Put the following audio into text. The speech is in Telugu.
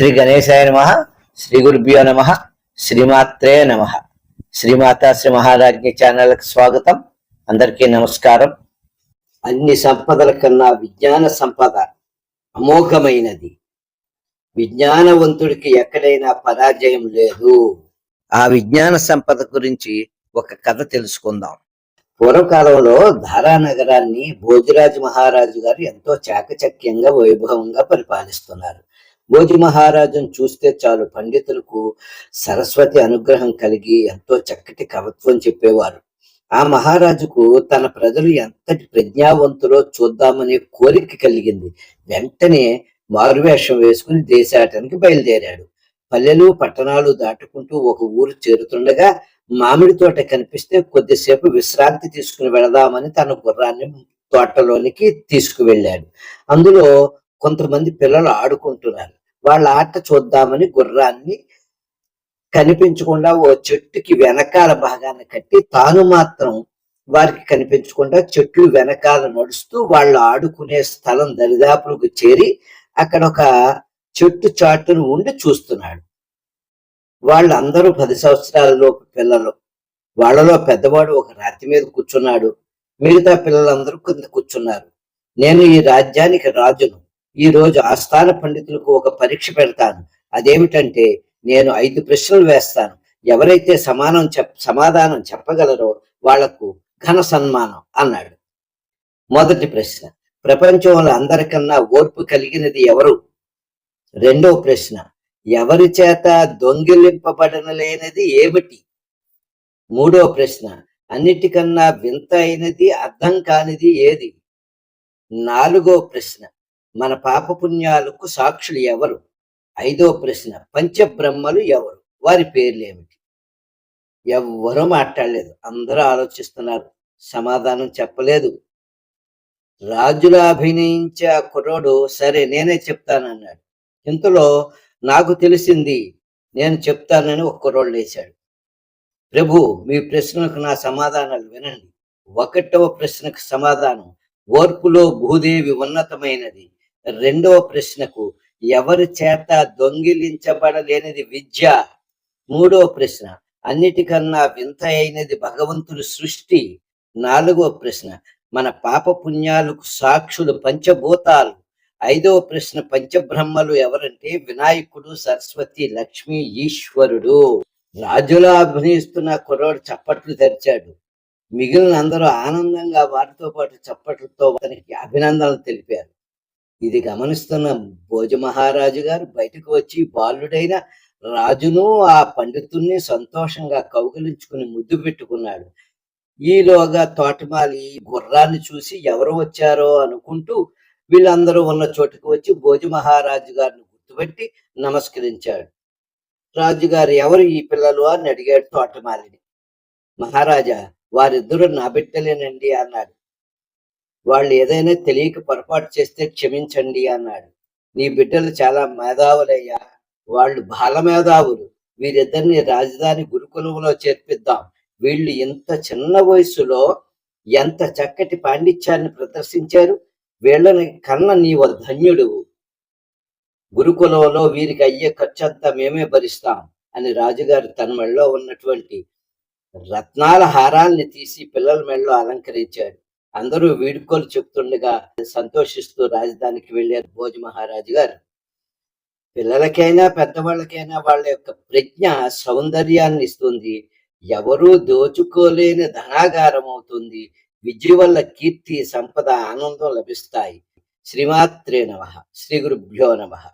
శ్రీ గణేశాయ నమ. శ్రీ గురుభ్యో నమ. శ్రీమాత్రే నమ. శ్రీమాత శ్రీ మహారాజ్ఞి ఛానల్కి స్వాగతం. అందరికీ నమస్కారం. అన్ని సంపదల కన్నా విజ్ఞాన సంపద అమోఘమైనది. విజ్ఞానవంతుడికి ఎక్కడైనా పరాజయం లేదు. ఆ విజ్ఞాన సంపద గురించి ఒక కథ తెలుసుకుందాం. పూర్వకాలంలో ధారానగరాన్ని భోజరాజు మహారాజు గారు ఎంతో చాకచక్యంగా వైభవంగా పరిపాలిస్తున్నారు. భోజి మహారాజును చూస్తే చాలు పండితులకు సరస్వతి అనుగ్రహం కలిగి ఎంతో చక్కటి కవిత్వం చెప్పేవారు. ఆ మహారాజుకు తన ప్రజలు ఎంతటి ప్రజ్ఞావంతులో చూద్దామనే కోరిక కలిగింది. వెంటనే మారువేషం వేసుకుని దేశాటానికి బయలుదేరాడు. పల్లెలు పట్టణాలు దాటుకుంటూ ఒక ఊరు చేరుతుండగా మామిడి తోట కనిపిస్తే కొద్దిసేపు విశ్రాంతి తీసుకుని వెళదామని తన గుర్రాన్ని తోటలోనికి తీసుకువెళ్ళాడు. అందులో కొంతమంది పిల్లలు ఆడుకుంటున్నారు. వాళ్ళ ఆట చూద్దామని గుర్రాన్ని కనిపించకుండా ఓ చెట్టుకి వెనకాల భాగాన్ని కట్టి తాను మాత్రం వారికి కనిపించకుండా చెట్లు వెనకాల నడుస్తూ వాళ్ళు ఆడుకునే స్థలం దరిదాపులకు చేరి అక్కడ ఒక చెట్టు చాటును ఉండి చూస్తున్నాడు. వాళ్ళందరూ 10 సంవత్సరాల లోపు పిల్లలు. వాళ్ళలో పెద్దవాడు ఒక రాతి మీద కూర్చున్నాడు. మిగతా పిల్లలందరూ కింద కూర్చున్నారు. నేను ఈ రాజ్యానికి రాజును. ఈ రోజు ఆస్థాన పండితులకు ఒక పరీక్ష పెడతాను. అదేమిటంటే నేను 5 ప్రశ్నలు వేస్తాను. ఎవరైతే సమాధానం చెప్పగలరో వాళ్లకు ఘన సన్మానం అన్నాడు. మొదటి ప్రశ్న, ప్రపంచంలో అందరికన్నా ఓర్పు కలిగినది ఎవరు? రెండవ ప్రశ్న, ఎవరి చేత దొంగిలింపబడనలేనిది ఏమిటి? మూడో ప్రశ్న, అన్నిటికన్నా వింత అయినది అర్థం కానిది ఏది? నాలుగో ప్రశ్న, మన పాపపుణ్యాలకు సాక్షులు ఎవరు? ఐదో ప్రశ్న, పంచబ్రహ్మలు ఎవరు? వారి పేర్లు ఏమిటి? ఎవ్వరూ మాట్లాడలేదు. అందరూ ఆలోచిస్తున్నారు. సమాధానం చెప్పలేదు. రాజులా అభినయించే ఆ కుర్రోడు సరే నేనే చెప్తానన్నాడు. ఇంతలో నాకు తెలిసింది, నేను చెప్తానని ఒక కుర్రోడు లేచాడు. ప్రభు, మీ ప్రశ్నలకు నా సమాధానాలు వినండి. 1వ ప్రశ్నకు సమాధానం, ఓర్పులో భూదేవి ఉన్నతమైనది. 2వ ప్రశ్నకు, ఎవరి చేత దొంగిలించబడలేనిది విద్య. 3వ ప్రశ్న, అన్నిటికన్నా వింత అయినది భగవంతుడి సృష్టి. 4వ ప్రశ్న, మన పాప పుణ్యాలకు సాక్షులు పంచభూతాలు. 5వ ప్రశ్న, పంచబ్రహ్మలు ఎవరంటే వినాయకుడు, సరస్వతి, లక్ష్మి, ఈశ్వరుడు. రాజులా అభినయిస్తున్న కుర్రాడు చప్పట్లు తెరిచాడు. మిగిలిన అందరూ ఆనందంగా వారితో పాటు చప్పట్లతో అతనికి అభినందనలు తెలిపారు. ఇది గమనిస్తున్న భోజ మహారాజు గారు బయటకు వచ్చి బాలుడైన రాజును ఆ పండితుణ్ణి సంతోషంగా కౌగిలించుకుని ముద్దు పెట్టుకున్నాడు. ఈలోగా తోటమాలి గుర్రాన్ని చూసి ఎవరు వచ్చారో అనుకుంటూ వీళ్ళందరూ ఉన్న చోటుకు వచ్చి భోజ మహారాజు గారిని గుర్తుపెట్టి నమస్కరించాడు. రాజుగారు, ఎవరు ఈ పిల్లలు అని అడిగాడు తోటమాలిని. మహారాజా, వారిద్దరూ నా బిడ్డలేనండి అన్నాడు. వాళ్ళు ఏదైనా తెలియక పొరపాటు చేస్తే క్షమించండి అన్నాడు. నీ బిడ్డలు చాలా మేధావులయ్యా, వాళ్ళు బాల మేధావులు. వీరిద్దరిని రాజధాని గురుకులంలో చేర్పిద్దాం. వీళ్ళు ఇంత చిన్న వయసులో ఎంత చక్కటి పాండిత్యాన్ని ప్రదర్శించారు. వీళ్ళని కన్న నీవు ధన్యుడు. గురుకులంలో వీరికి అయ్యే ఖర్చంతా మేమే భరిస్తాం అని రాజుగారు తన మెడలో ఉన్నటువంటి రత్నాల హారాల్ని తీసి పిల్లల మెడలో అలంకరించాడు. అందరూ వీడుకోలు చెప్తుండగా సంతోషిస్తూ రాజధానికి వెళ్ళారు భోజ మహారాజు గారు. పిల్లలకైనా పెద్దవాళ్ళకైనా వాళ్ళ యొక్క ప్రజ్ఞ సౌందర్యాన్ని ఇస్తుంది. ఎవరూ దోచుకోలేని ధనాగారం అవుతుంది. విద్య వల్ల కీర్తి, సంపద, ఆనందం లభిస్తాయి. శ్రీమాత్రే నమః. శ్రీ గురుభ్యో నమః.